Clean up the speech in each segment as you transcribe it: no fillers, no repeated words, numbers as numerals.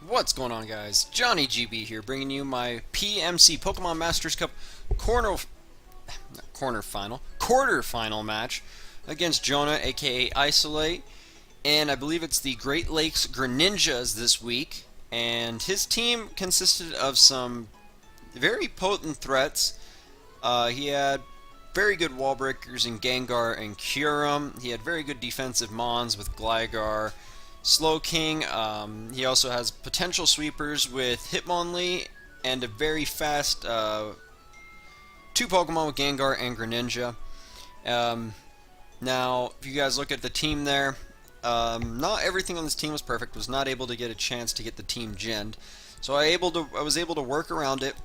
What's going on, guys? Johnny GB here, bringing you my PMC Pokemon Masters Cup quarter-final match against Jonah, aka Isolate, and I believe it's the Great Lakes Greninjas this week. And his team consisted of some very potent threats. He had very good wall breakers in Gengar and Kyurem. He had very good defensive Mons with Gligar, Slowking. He also has potential sweepers with Hitmonlee and a very fast two Pokemon with Gengar and Greninja. Now, if you guys look at the team there, not everything on this team was perfect. Was not able to get a chance to get the team genned, so I was able to work around it.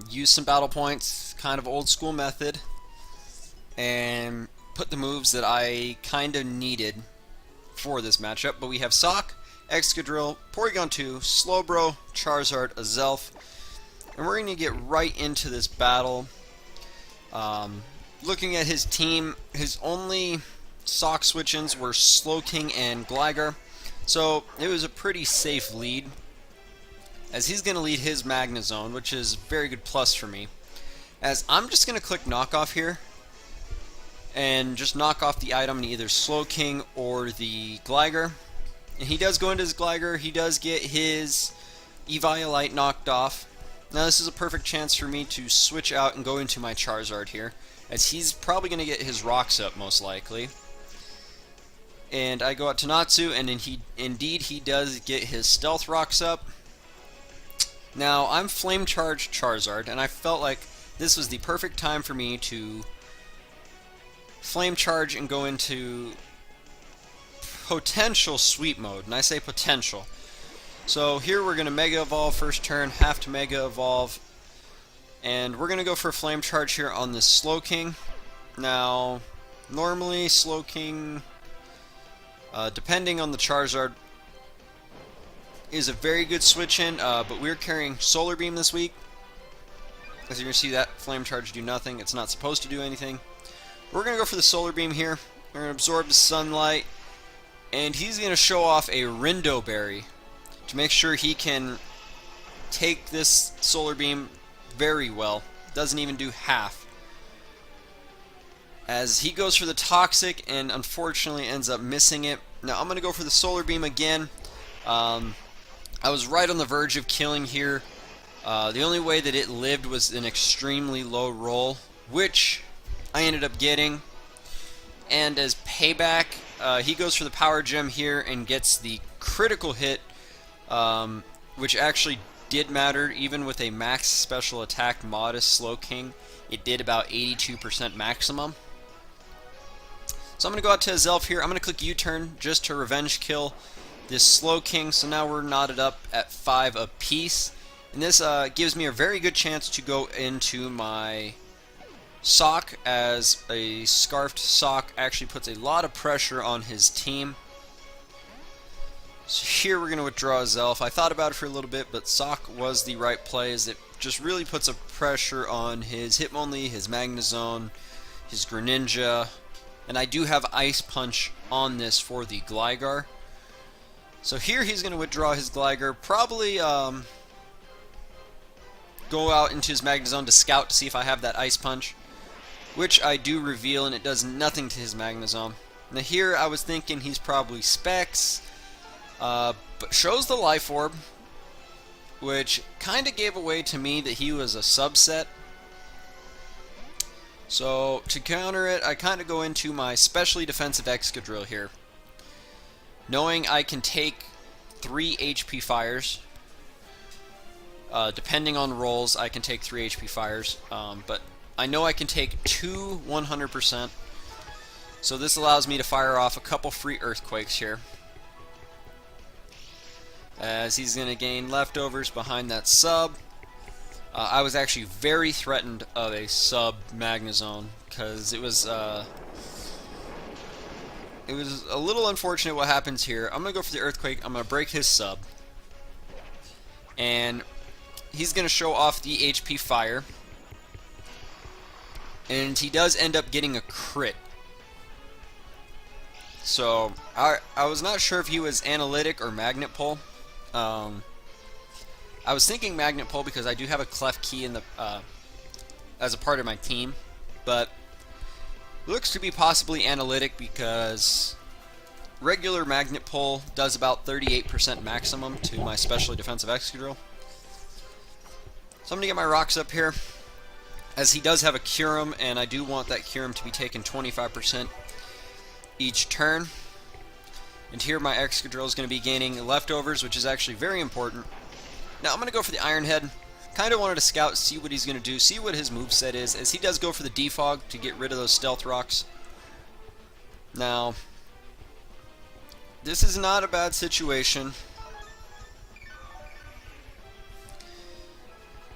Use some battle points, kind of old school method, and put the moves that I kind of needed for this matchup. But we have Sock, Excadrill, Porygon 2, Slowbro, Charizard, Azelf, and we're going to get right into this battle. Looking at his team, his only Sock switch-ins were Slowking and Gligar, so it was a pretty safe lead, as he's going to lead his Magnezone, which is a very good plus for me, as I'm just going to click knockoff here and just knock off the item in either Slowking or the Gligar. And he does go into his Gligar, he does get his Eviolite knocked off. Now this is a perfect chance for me to switch out and go into my Charizard here, as he's probably going to get his rocks up most likely. And I go out to Natsu, and then indeed he does get his stealth rocks up. Now, I'm Flame Charged Charizard, and I felt like this was the perfect time for me to Flame Charge and go into potential Sweep Mode, and I say potential. So here we're going to Mega Evolve first turn, have to Mega Evolve, and we're going to go for a Flame Charge here on this Slowking. Now, normally Slowking, depending on the Charizard, is a very good switch-in, but we're carrying Solar Beam this week. As you're going to see, that Flame Charge do nothing. It's not supposed to do anything. We're going to go for the Solar Beam here. We're going to absorb the sunlight, and he's going to show off a Rindo Berry to make sure he can take this Solar Beam very well. Doesn't even do half, as he goes for the Toxic and unfortunately ends up missing it. Now I'm going to go for the Solar Beam again. I was right on the verge of killing here. The only way that it lived was an extremely low roll, which I ended up getting. And as payback, he goes for the Power Gem here and gets the critical hit, which actually did matter. Even with a max special attack modest Slowking, it did about 82% maximum. So I'm going to go out to Azelf here. I'm going to click U-turn just to revenge kill this Slowking, so now we're knotted up at 5 apiece. And this gives me a very good chance to go into my Sock, as a Scarfed Sock actually puts a lot of pressure on his team. So here we're going to withdraw Azelf. I thought about it for a little bit, but Sock was the right play, as it just really puts a pressure on his Hitmonlee, his Magnezone, his Greninja, and I do have Ice Punch on this for the Gligar. So here he's going to withdraw his Gligar, probably go out into his Magnezone to scout to see if I have that Ice Punch, which I do reveal, and it does nothing to his Magnezone. Now here I was thinking he's probably Specs, but shows the Life Orb, which kind of gave away to me that he was a subset. So to counter it, I kind of go into my specially defensive Excadrill here, knowing I can take 3 HP fires. Depending on rolls, I can take 3 HP fires, but I know I can take 2 100%, so this allows me to fire off a couple free Earthquakes here, as he's going to gain leftovers behind that sub. I was actually very threatened of a sub Magnezone, because it was a little unfortunate what happens here. I'm going to go for the Earthquake. I'm going to break his sub, and he's going to show off the HP fire, and he does end up getting a crit. So I was not sure if he was Analytic or Magnet Pull. I was thinking Magnet Pull because I do have a Clef Key in the as a part of my team, but looks to be possibly Analytic because regular Magnet Pull does about 38% maximum to my specially defensive Excadrill. So I'm going to get my rocks up here, as he does have a Kyurem, and I do want that Kyurem to be taken 25% each turn. And here my Excadrill is going to be gaining leftovers, which is actually very important. Now I'm going to go for the Iron Head. Kind of wanted to scout, see what he's going to do, see what his moveset is, as he does go for the Defog to get rid of those Stealth Rocks. Now, this is not a bad situation,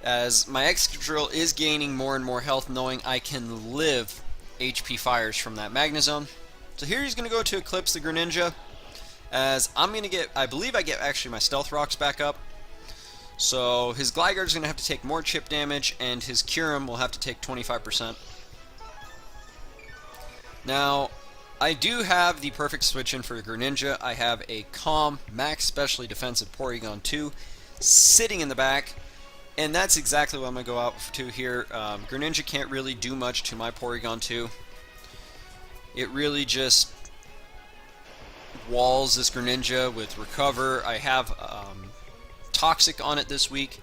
as my Excadrill is gaining more and more health, knowing I can live HP fires from that Magnezone. So here he's going to go to Eclipse the Greninja, as I'm going to get, I believe I get actually my Stealth Rocks back up. So his Gligar is going to have to take more chip damage, and his Kyurem will have to take 25%. Now, I do have the perfect switch in for Greninja. I have a Calm, max specially defensive Porygon 2 sitting in the back, and that's exactly what I'm going to go out to here. Greninja can't really do much to my Porygon 2. It really just walls this Greninja with Recover. I have Toxic on it this week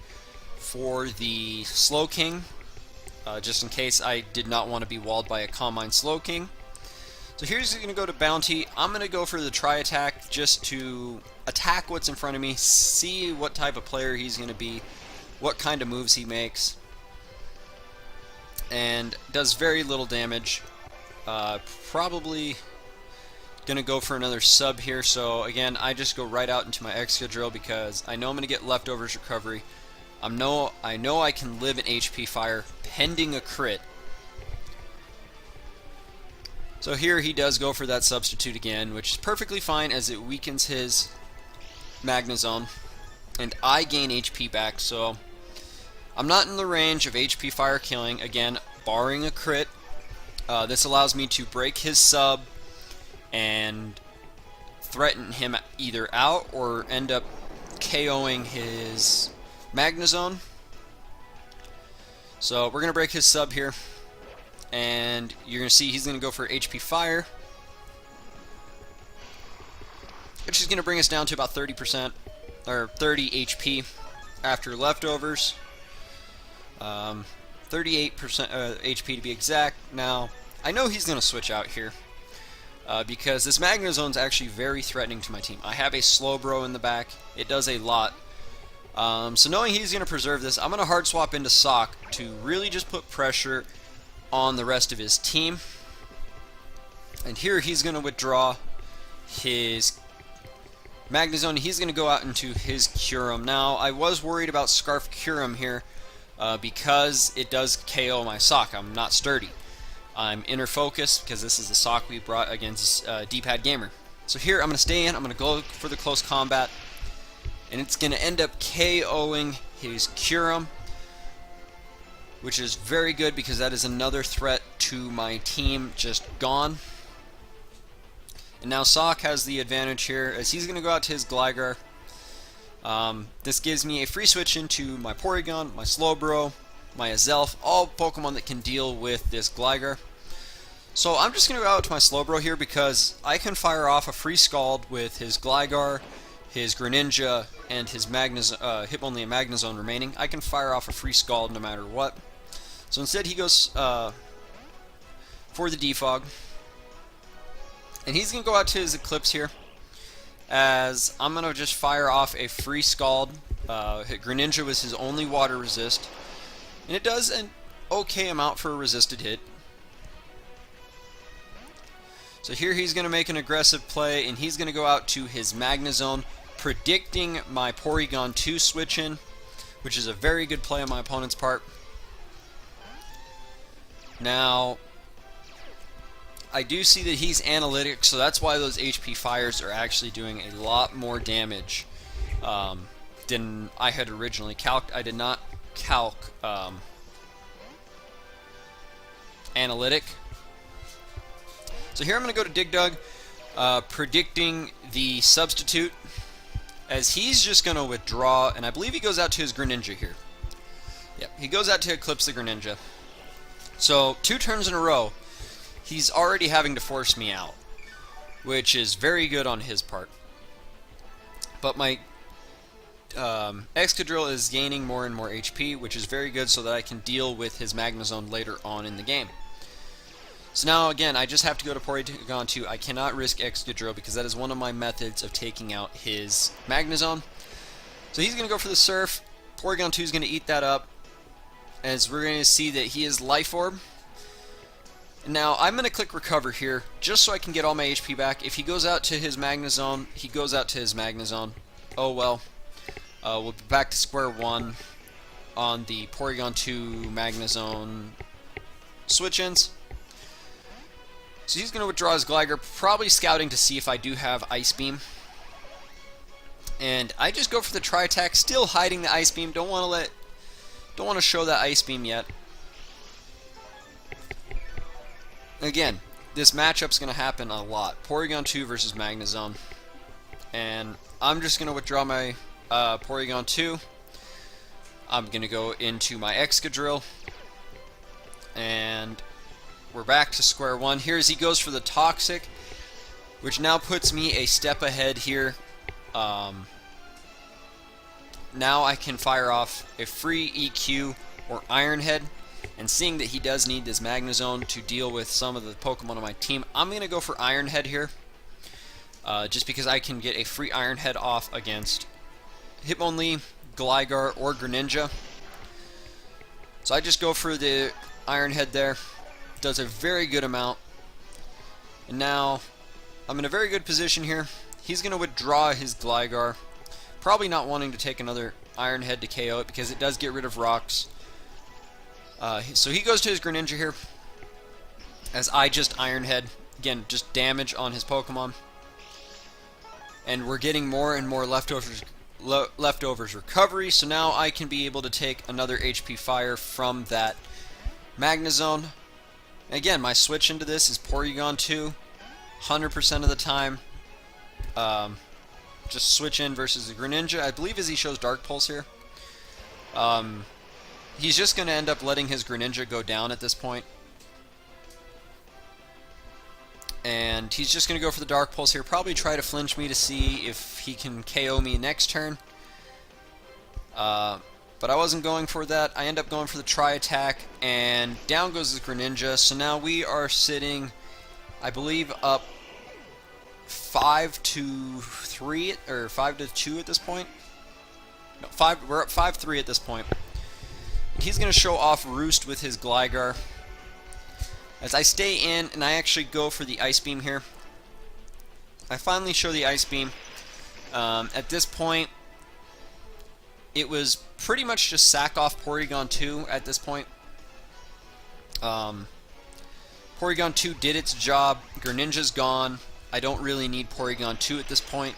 for the Slowking, just in case I did not want to be walled by a Calm Mind Slowking. So here's going to go to Bounty. I'm going to go for the Tri-Attack just to attack what's in front of me, see what type of player he's going to be, what kind of moves he makes, and does very little damage. Probably going to go for another sub here, so again, I just go right out into my Excadrill because I know I'm going to get leftovers recovery. I know I can live an HP fire pending a crit. So here he does go for that substitute again, which is perfectly fine as it weakens his Magnezone, and I gain HP back, so I'm not in the range of HP fire killing, again, barring a crit. This allows me to break his sub and threaten him either out or end up KOing his Magnezone. So we're going to break his sub here, and you're going to see he's going to go for HP Fire, which is going to bring us down to about 30% or 30 HP after leftovers. 38% HP to be exact. Now, I know he's going to switch out here. Because this Magnezone is actually very threatening to my team. I have a Slowbro in the back. It does a lot. So knowing he's going to preserve this, I'm going to hard swap into Sock to really just put pressure on the rest of his team. And here he's going to withdraw his Magnezone. He's going to go out into his Kyurem. Now, I was worried about Scarf Kyurem here because it does KO my Sock. I'm not sturdy. I'm inner focus because this is the Sock we brought against D-Pad Gamer. So here I'm going to stay in, I'm going to go for the close combat, and it's going to end up KOing his Kyurem, which is very good because that is another threat to my team just gone. And now Sock has the advantage here as he's going to go out to his Gligar. This gives me a free switch into my Porygon, my Slowbro, my Azelf, all Pokemon that can deal with this Gligar. So I'm just going to go out to my Slowbro here because I can fire off a free Scald with his Gligar, his Greninja, and his only a Magnezone remaining. I can fire off a free Scald no matter what. So instead he goes for the Defog. And he's going to go out to his Eclipse here, as I'm going to just fire off a free Scald. Greninja was his only water resist. And it does an okay amount for a resisted hit. So here he's going to make an aggressive play, and he's going to go out to his Magnezone, predicting my Porygon 2 switch in, which is a very good play on my opponent's part. Now, I do see that he's analytic, so that's why those HP fires are actually doing a lot more damage than I had originally calced. I did not calc analytic. So here I'm going to go to Dig Dug, predicting the substitute. as he's just going to withdraw, and I believe he goes out to his Greninja here. Yep, he goes out to Eclipse the Greninja. So 2 turns in a row, he's already having to force me out, which is very good on his part. But my Excadrill is gaining more and more HP, which is very good so that I can deal with his Magnezone later on in the game. So now, again, I just have to go to Porygon 2. I cannot risk Excadrill because that is one of my methods of taking out his Magnezone. So he's going to go for the Surf. Porygon 2 is going to eat that up, as we're going to see that he is Life Orb. Now, I'm going to click Recover here, just so I can get all my HP back. If he goes out to his Magnezone, he goes out to his Magnezone. Oh well. We'll be back to square one on the Porygon 2 Magnezone switch-ins. So he's going to withdraw his Gligar, probably scouting to see if I do have Ice Beam. And I just go for the Tri-Attack, still hiding the Ice Beam. Don't want to show that Ice Beam yet. Again, this matchup's going to happen a lot. Porygon 2 versus Magnezone. And I'm just going to withdraw my Porygon 2. I'm going to go into my Excadrill. And we're back to square one. Here as he goes for the Toxic, which now puts me a step ahead here. Now I can fire off a free EQ or Iron Head. And seeing that he does need this Magnezone to deal with some of the Pokemon on my team, I'm going to go for Iron Head here. Just because I can get a free Iron Head off against Hitmonlee, Gligar, or Greninja. So I just go for the Iron Head there. Does a very good amount. And now I'm in a very good position here. He's going to withdraw his Gligar. Probably not wanting to take another Iron Head to KO it because it does get rid of rocks. So he goes to his Greninja here. As I just Iron Head. Again, just damage on his Pokemon. And we're getting more and more leftovers recovery. So now I can be able to take another HP Fire from that Magnezone. Again, my switch into this is Porygon 2. 100% of the time. Just switch in versus the Greninja. I believe as he shows Dark Pulse here. He's just going to end up letting his Greninja go down at this point. And he's just going to go for the Dark Pulse here. Probably try to flinch me to see if he can KO me next turn. But I wasn't going for that. I end up going for the Tri-Attack. And down goes the Greninja. So now we are sitting, I believe, up 5-3 or 5-2 at this point. No, we're up 5-3 at this point. He's going to show off Roost with his Gligar. As I stay in, and I actually go for the Ice Beam here. I finally show the Ice Beam. At this point, it was pretty much just sack off Porygon 2 at this point. Porygon 2 did its job. Greninja's gone. I don't really need Porygon 2 at this point.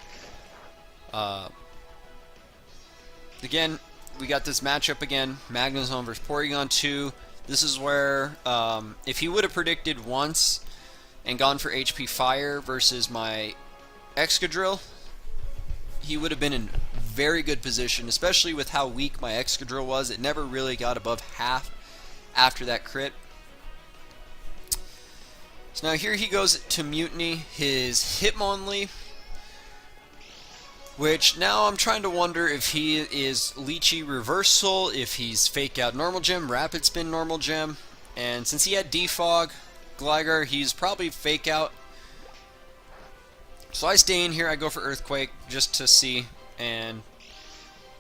Again, we got this matchup again, Magnezone versus Porygon 2. This is where, if he would have predicted once and gone for HP Fire versus my Excadrill, he would have been in very good position, especially with how weak my Excadrill was. It never really got above half after that crit. So now here he goes to Mutiny his Hitmonlee, which now I'm trying to wonder if he is Lychee Reversal, if he's Fake Out Normal Gem, Rapid Spin Normal Gem, and since he had Defog Gligar, he's probably Fake Out. So I stay in here, I go for Earthquake just to see, and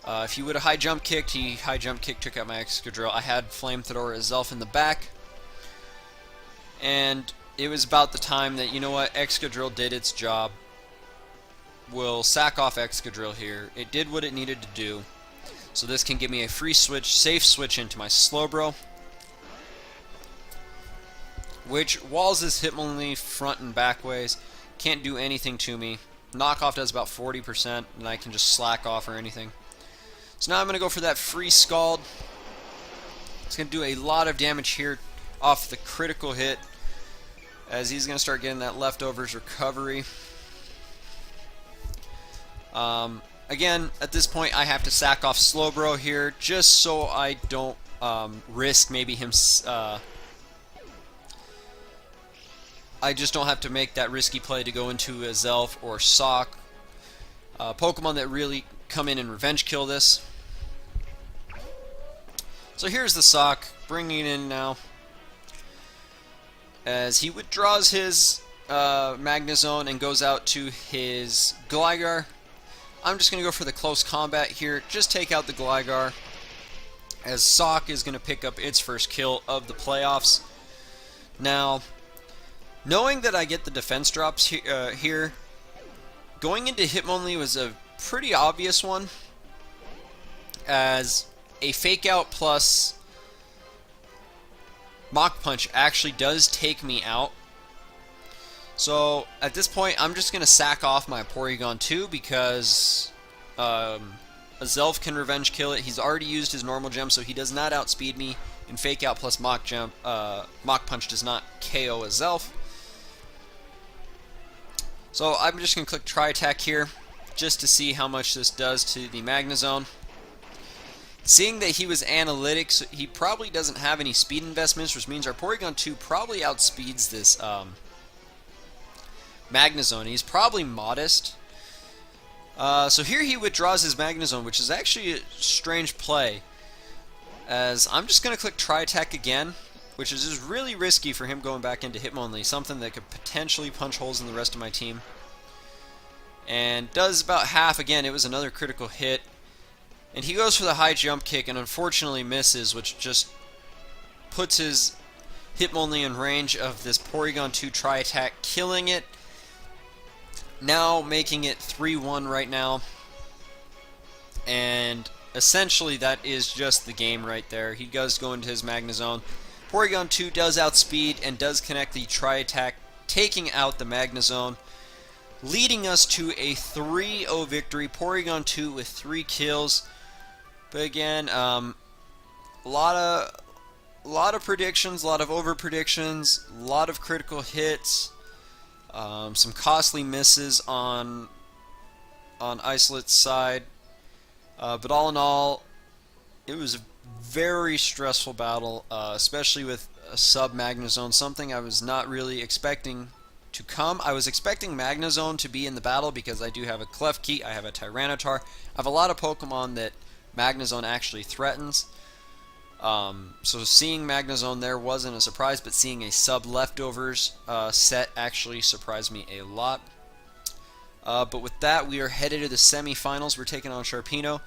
if he would have High Jump Kicked, he High Jump Kick took out my Excadrill. I had Flamethrower itself in the back, and it was about the time that, you know what, Excadrill did its job. We'll sack off Excadrill here. It did what it needed to do. So this can give me a free switch, safe switch into my Slowbro, which walls this Hitmonlee front and back ways. Can't do anything to me. Knockoff does about 40%, and I can just slack off or anything. So now I'm going to go for that free Scald. It's going to do a lot of damage here off the critical hit, as he's going to start getting that leftovers recovery. again, at this point, I have to sack off Slowbro here just so I don't risk maybe him. I just don't have to make that risky play to go into a Zelf or Sock. Pokemon that really come in and revenge kill this. So here's the Sock, bringing it in now. As he withdraws his Magnezone and goes out to his Gligar. I'm just going to go for the close combat here. Just take out the Gligar. As Sock is going to pick up its first kill of the playoffs. Now, knowing that I get the defense drops here, going into Hitmonlee was a pretty obvious one. As a Fake Out plus Mach Punch actually does take me out. So at this point, I'm just going to sack off my Porygon 2 because a Zelf can revenge kill it. He's already used his normal gem, so he does not outspeed me. And Fake Out plus Mach Punch does not KO a Zelf. So I'm just going to click Try Attack here just to see how much this does to the Magnezone. Seeing that he was analytic, so he probably doesn't have any speed investments, which means our Porygon 2 probably outspeeds this Magnezone. He's probably modest. So here he withdraws his Magnezone, which is actually a strange play. As I'm just going to click Try Attack again, which is just really risky for him going back into Hitmonlee, something that could potentially punch holes in the rest of my team. And does about half. Again, it was another critical hit. And he goes for the high jump kick and unfortunately misses, which just puts his Hitmonlee in range of this Porygon 2 Try Attack, killing it. Now making it 3-1 right now. And essentially that is just the game right there. He does go into his Magnezone. Porygon 2 does outspeed and does connect the Try Attack, taking out the Magnezone, leading us to a 3-0 victory. Porygon 2 with 3 kills. But again, a lot of predictions, a lot of over predictions, a lot of critical hits, some costly misses on Iceolates' side. But all in all, it was a very stressful battle, especially with a sub Magnezone, something I was not really expecting to come. I was expecting Magnezone to be in the battle because I do have a Klefki, I have a Tyranitar, I have a lot of Pokemon that Magnezone actually threatens. So seeing Magnezone there wasn't a surprise, but seeing a sub leftovers set actually surprised me a lot. But with that, we are headed to the semifinals. We're taking on Sharpedo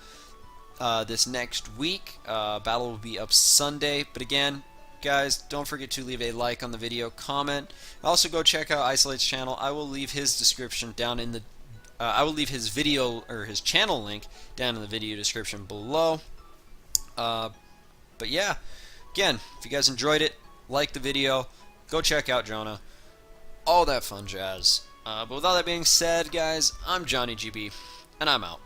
this next week. Battle will be up Sunday. But again, guys, don't forget to leave a like on the video, comment. Also go check out Iceolates' channel. I will leave his description down in the I will leave his video or his channel link down in the video description below. But yeah, again, if you guys enjoyed it, like the video, go check out Jonah, all that fun jazz. But with all that being said, guys, I'm Johnny GB, and I'm out.